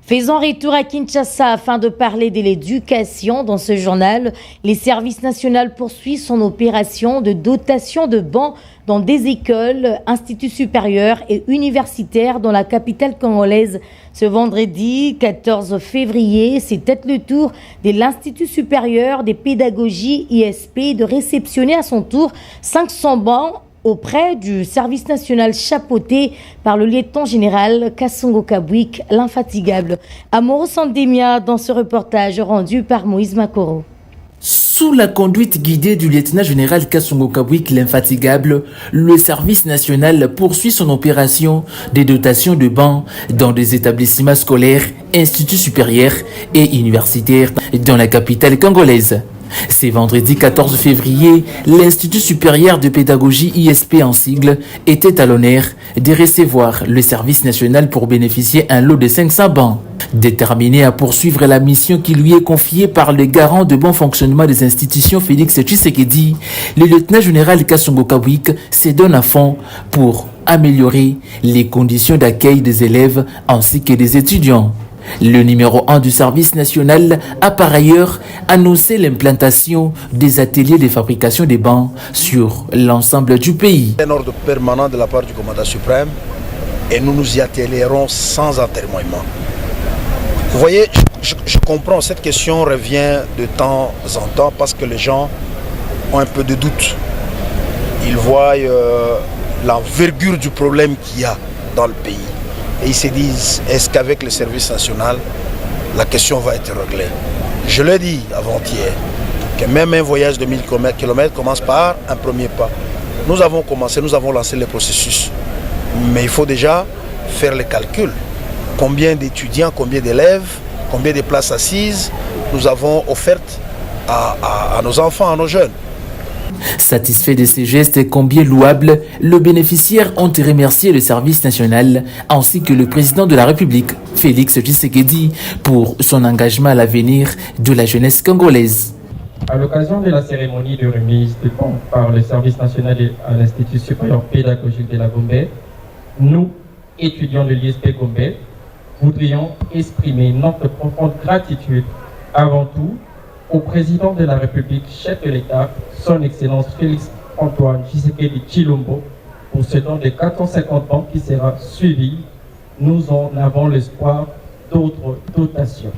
Faisons retour à Kinshasa afin de parler de l'éducation. Dans ce journal, les services nationaux poursuivent son opération de dotation de bancs dans des écoles, instituts supérieurs et universitaires dans la capitale congolaise. Ce vendredi 14 février, c'était le tour de l'Institut supérieur des pédagogies ISP de réceptionner à son tour 500 bancs auprès du service national chapeauté par le lieutenant général Kassongo Kabwik, l'infatigable. Amoro Sandemia dans ce reportage rendu par Moïse Makoro. Sous la conduite guidée du lieutenant général Kassongo Kabwik, l'infatigable, le service national poursuit son opération de dotation de bancs dans des établissements scolaires, instituts supérieurs et universitaires dans la capitale congolaise. C'est vendredi 14 février, l'Institut supérieur de pédagogie ISP en sigle était à l'honneur de recevoir le service national pour bénéficier un lot de 500 bancs. Déterminé à poursuivre la mission qui lui est confiée par le garant de bon fonctionnement des institutions Félix Tshisekedi, le lieutenant général Kassongo Kabwik se donne à fond pour améliorer les conditions d'accueil des élèves ainsi que des étudiants. Le numéro 1 du service national a par ailleurs annoncé l'implantation des ateliers de fabrication des bancs sur l'ensemble du pays. Un ordre permanent de la part du commandant suprême et nous nous y attellerons sans atermoiement. Vous voyez, je comprends, cette question revient de temps en temps parce que les gens ont un peu de doute. Ils voient l'envergure du problème qu'il y a dans le pays. Et ils se disent, est-ce qu'avec le service national, la question va être réglée? Je l'ai dit avant-hier, que même un voyage de 1000 km commence par un premier pas. Nous avons commencé, nous avons lancé le processus. Mais il faut déjà faire les calculs. Combien d'étudiants, combien d'élèves, combien de places assises nous avons offertes à nos enfants, à nos jeunes. Satisfait de ces gestes combien louables, les bénéficiaires ont remercié le service national ainsi que le président de la République, Félix Tshisekedi, pour son engagement à l'avenir de la jeunesse congolaise. À l'occasion de la cérémonie de remise de fonds par le service national à l'Institut supérieur pédagogique de la Gombe, nous, étudiants de l'ISP Gombe, voudrions exprimer notre profonde gratitude avant tout au président de la République, chef de l'État, son Excellence Félix Antoine Tshisekedi Tshilombo, pour ce don de 450 bancs qui sera suivi. Nous en avons l'espoir d'autres dotations.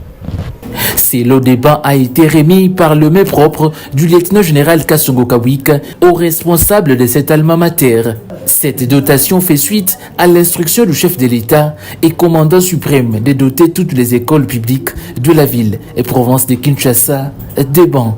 Ce lot de bancs a été remis par le main propre du lieutenant général Kassongo Kabwik au responsable de cet alma mater. Cette dotation fait suite à l'instruction du chef de l'État et commandant suprême de doter toutes les écoles publiques de la ville et province de Kinshasa de bancs.